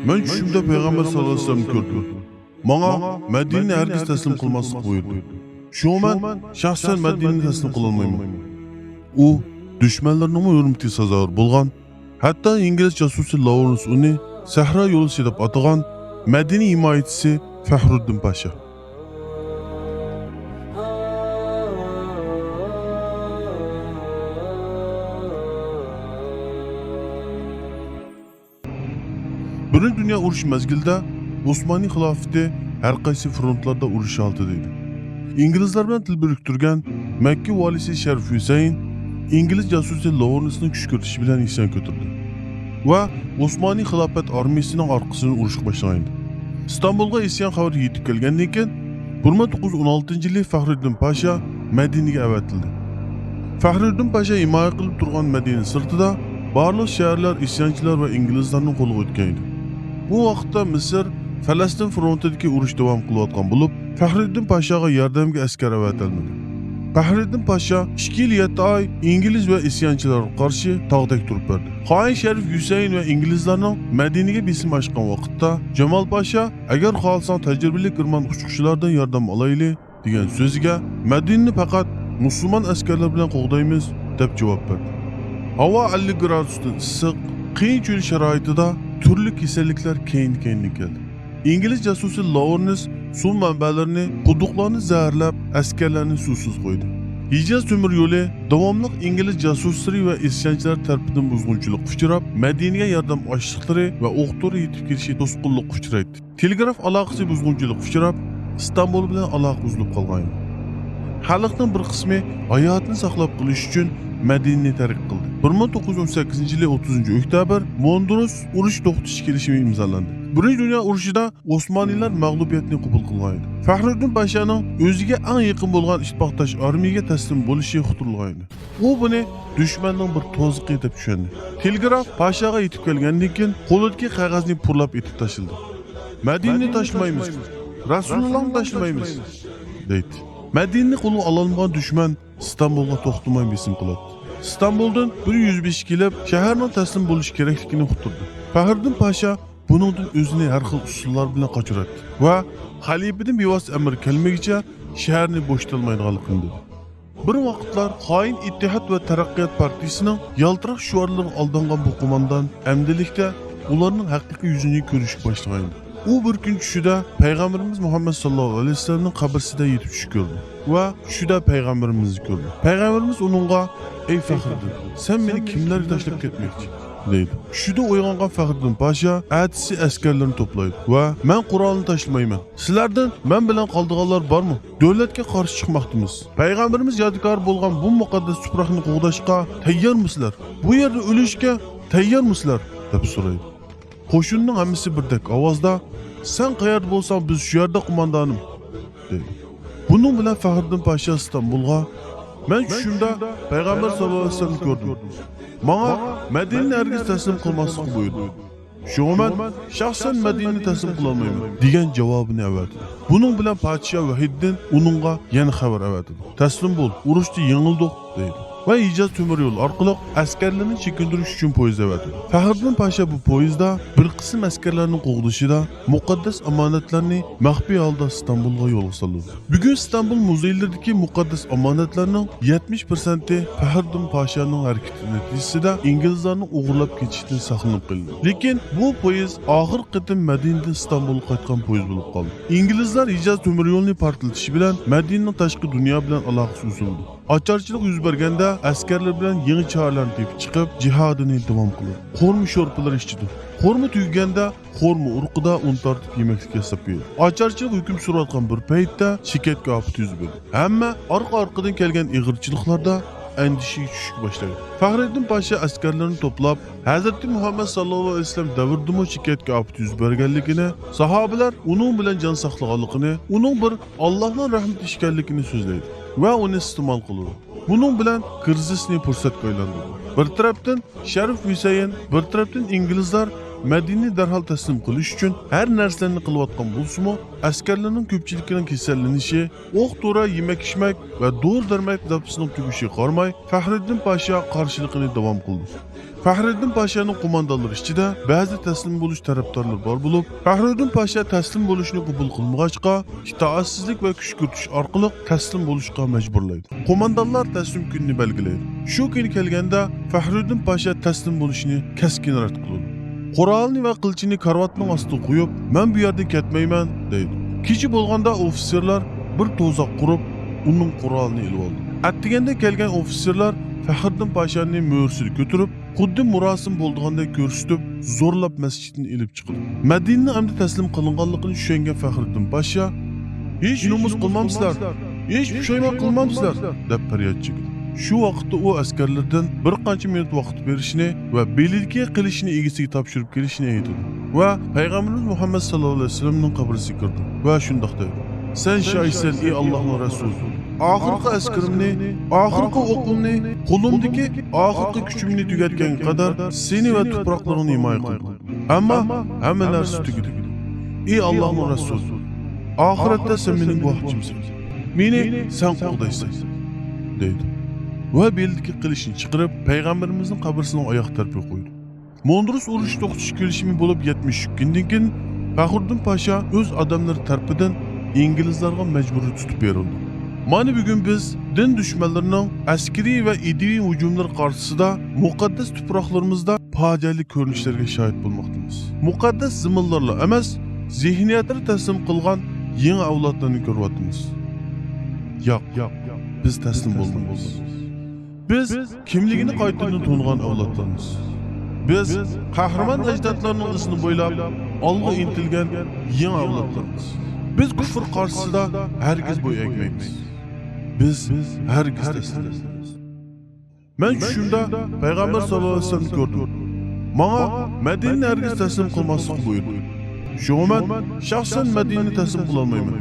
Men tushimda payg'ambar sallallohu alayhi vasallam ko'rdim. Menga Madinani hargiz taslim qilmaslik buyurdi. Shunga men shaxsan Madinani taslim qila olmayman. U dushmanlarning hurmatiga sazovor bo'lgan, hatto ingliz josusi Lawrence uni Sahro yo'li deb atagan Madina himoyachisi Fahruddin Pasha. Birinchi Dünya urushi mezgilida Osmoniy xilofati har qaysi frontlarda urush oltida edi. İngilizlar bilan til biriktirgan Makka valisi Sharif Husayn ingliz josusi Lawrence'ning kuch kiritishi bilan isyon ko'tardi va Osmoniy xilofat armiyasining orqasidan urushga boshlagan. İstanbulga isyon xabari yetib kelgandan keyin 1916-yili Fahruddin Pasha Madinaga avatildi. Fahruddin Pasha himoya qilib turgan Madina sirtida barliq shaharlar isyonchilar va inglizlarning qo'liga o'tgan edi. Bu vaqtda Misr Falastin frontidagi urush davom qilayotgan bo'lib, Fahruddin Pashaga yordamga askar avatilmadi. Fahruddin Pasha 2 yil 7 oy ingliz va isyonchilarga qarshi tog'dak turib berdi. Xoin Sharif Husayn va inglizlarning Madinaga besim ochgan vaqtda Jamol Pasha agar xohlasang tajribali kirman uchiqchilardan yordam olayli degan so'ziga Madinani faqat musulmon askarlar bilan qo'g'daymiz deb javob berdi. Havo 50 gradusdan issiq, qiyin cho'l sharoitida turli kasalliklar keyin-keyin keldi. İngiliz jasusi Lawrence suv manbalarini, quduqlarni zaharlab, askarlarni suvsiz qo'ydi. Hijaz temir yo'li davomli ingliz jasuslari va isyonchilar tarafidan buzg'unchilik uchrab, Madinaga yordam ochliqlari va o'q-to'ri yetib kelishi to'sqinlik uchraydi. Telegraf aloqasi buzg'unchilik uchrab, Istanbul bilan aloqa uzilib qolgan. Xalqning bir qismi hayotini saqlab qolish uchun Madinani tark qildi. 1918-yili 30-oktyabr Mondros urush to'xtatish kelishimi imzolandi. Birinchi Dünya urushida Osmoniylar mag'lubiyatni qabul qilgan edi. Fahruddin Pashaning o'ziga eng yaqin bo'lgan ittifoqdosh armiyaga taslim bo'lishi kutilgan edi. U buni dushmanning bir to'ziqi deb tushundi. Telegraf Pashaga yetib kelgandan keyin qo'lidagi qog'ozni purlab etib tashildi. Madinani tashlamaymiz, Rasulullohni tashlamaymiz deydi. Madinani qo'lga ololmagan dushman İstanbulga to'xtamay besim qiladi. İstanbuldan 105 kelib, shaharning taslim bo'lishi kerakligini uqtirdi. Fahruddin Pasha buningdan o'zini har xil usullar bilan qochiradi va xalifadan bevosita amr kelmagicha shaharni bo'shatilmaydiganligini dedi. Bir vaqtlar xoin Ittihod va Taraqqiyot partiyasining yaltiroq shuarlariga aldangan bu qo'mondan amdilikda ularning haqiqiy yuzini ko'rishga boshlagan. U bir kun tushida payg'ambarimiz Muhammad sallallohu alayhi vasallamning qabrisida yetib tushib ko'rdi va tushida payg'ambarimizni ko'rdi. Payg'ambarimiz uningga: "Ey Fahruddin, sen meni kimlarga tashlab ketmoqchi?" deydi. Tushida uyg'ongan Fahruddin Pasha atisi askarlarni to'playdi va "Men Qur'onni tashlamayman. Sizlardan men bilan qoldiganlar bormi? Davlatga qarshi chiqmoqdimiz. Payg'ambarimiz yodgor bo'lgan bu muqaddas tuproqni qo'g'dashga tayyormisizlar? Bu yerda o'lishga tayyormisizlar?" deb so'raydi. Qo'shinning hammasi birdek ovozda "Sen qayerda bo'lsang biz shu yerda qo'mondonim" dedi. Bunun bilan Fahruddin Pasha İstanbulga "Men tushimda payg'ambar sallallohu alayhi vasallam ko'rdim. Menga Madinani hargiz taslim qilmaslik buyurdi. Shunga men shaxsan Madinani taslim qila olmayman" degan javobini avatdi. Bunun bilan podshoh Vahiddin uningga yana xabar avatdi. "Taslim bo'l, urushda yengildik" dedi. Va Hijaz temir yo'li orqali askarlarni chekindirish uchun poyezd avatdi. Fahruddin Pasha bu poyezdda bir qism askarlarning qo'g'dishida muqaddas omonatlarni maxfiy holda İstanbulga yo'lga soldi. Bugun İstanbul muzeylaridagi muqaddas omonatlarning 70% Fahruddin Pashaning harakati natijasida inglizlarning o'g'irlab ketishidan saqlanib qoldi. Lekin bu poyezd oxir qitim Madinadan İstanbulga qaytgan poyezd bo'lib qoldi. Inglizlar Hijaz temir yo'lini portlatishi bilan Madinaning tashqi dunyo bilan aloqasi uzildi. Ocharchilik yuz berganda askarlar bilan yangi choralarni tepib chiqib jihodini davom qildi. Qo'rmi sho'rpilar ichdi. Qo'rmi tugaganda qo'rmi urqida un tortib yemeklik yasab berdi. Ocharchilik hukm surayotgan bir paytda shikayatga ofat yuz berdi. Hamma orqa-orqadan kelgan ig'irchiliklarda andishiga tushishga boshladi. Fahruddin Pasha askarlarni to'plab Hazrat Muhammad sallallohu alayhi vasallam davrida shikayatga ofat yuz berganligini, sahobalar uning bilan jon saqlaganligini, uning bir Allohning rahmati ekanligini so'zlaydi va uni iste'mol qiladi. Bunun bilan krizisni fursatga aylantirdi. Bir tarafdan Sharif Husayn, bir tarafdan inglizlar Madinani darhol taslim qilish uchun har narsani qilayotgan bo'lsa-mu, askarlarning ko'pchiligining kasallanishi, o'q-to'ra yemak-ichmak va dor-darmak zapasining tugishi qarmay, Faxriddin Pasha qarshiligini davom qildi. Faxriddin Pashaning qo'mondonlari ichida ba'zi taslim bo'lish tarafdorlari bor bo'lib, Faxriddin Pasha taslim bo'lishni qabul qilmag'achqa, itoatsizlik va kuch kiritish orqali taslim bo'lishga majburlaydi. Qo'mondonlar taslim kunini belgilaydi. Shu kun kelganda Faxriddin Pasha taslim bo'lishni keskin rad qildi. Qurolni va qilchini karvatning ostiga qo'yib, "Men bu yerdan ketmayman" deydi. Kecha bo'lganda ofitserlar bir to'zoq qurib, uning qurolini olib oldi. Attiganda kelgan ofitserlar Faxriddin Pashani mo'rsini ko'tarib, xuddi murosim bo'lganday ko'rsatib, zo'rlab masjiddan ilib chiqdi. Madinani amdi taslim qilinganligini tushungan Faxriddin Pasha, "Hech nomus qilmamsizlar, hech pushaymon qilmamsizlar" deb faryod chekdi. Shu vaqtda u askarlardan bir qancha minut vaqt berishini va belgiga qilishini egasiga topshirib kelishini aytdi. Va payg'ambarimiz Muhammad sallallohu alayhi vasallamning qabriga kirdi va shunday dedi: "Sen shoysan ey Allohning rasuli. Oxirgi askarimni, oxirgi o'qimni, qo'limdagi oxirgi kuchimni tugatgan qadar seni va tuproqlaringni himoya qildim. Ammo hamma narsa tugadi. Ey Allohning rasuli, oxiratda sen mening guvohchimsan. Meni sen qo'g'daysan" dedi. Va beldagi qilishni chiqarib, payg'ambarimizning qabrisining oyoq tarafiga qo'ydi. Mondrus urush to'xtatish kelishimi bo'lib 70 kundan keyin Faxriddin Pasha o'z odamlari tarafidan inglizlarga majburiy tutib berildi. Mana bugun biz din dushmanlarining askariy va ideviy hujumlari qarshisida muqaddas tuproqlarimizda fojiali ko'rinishlarga shohid bo'lmoqdamiz. Muqaddas ziminlarla emas, zihniyatini taslim qilgan yangi avlodlarni ko'ryapmiz. Yo'q, biz taslim bo'lmaymiz. Biz kimligini qaytadan to'ngan avlodlarmiz. Biz qahramon ajdodlarning izini bo'ylab olg'a intilgan yangi avlodlarmiz. Biz kufr qarshisida hargiz bo'y egmaymiz. Biz hargiz taslim bo'lmaymiz. Men shunda payg'ambar sollallohu alayhi vasallam ko'rdim. Menga Madinani hargiz taslim qilmaslik buyurdi. Shunga men shaxsan Madinani taslim qila olmayman.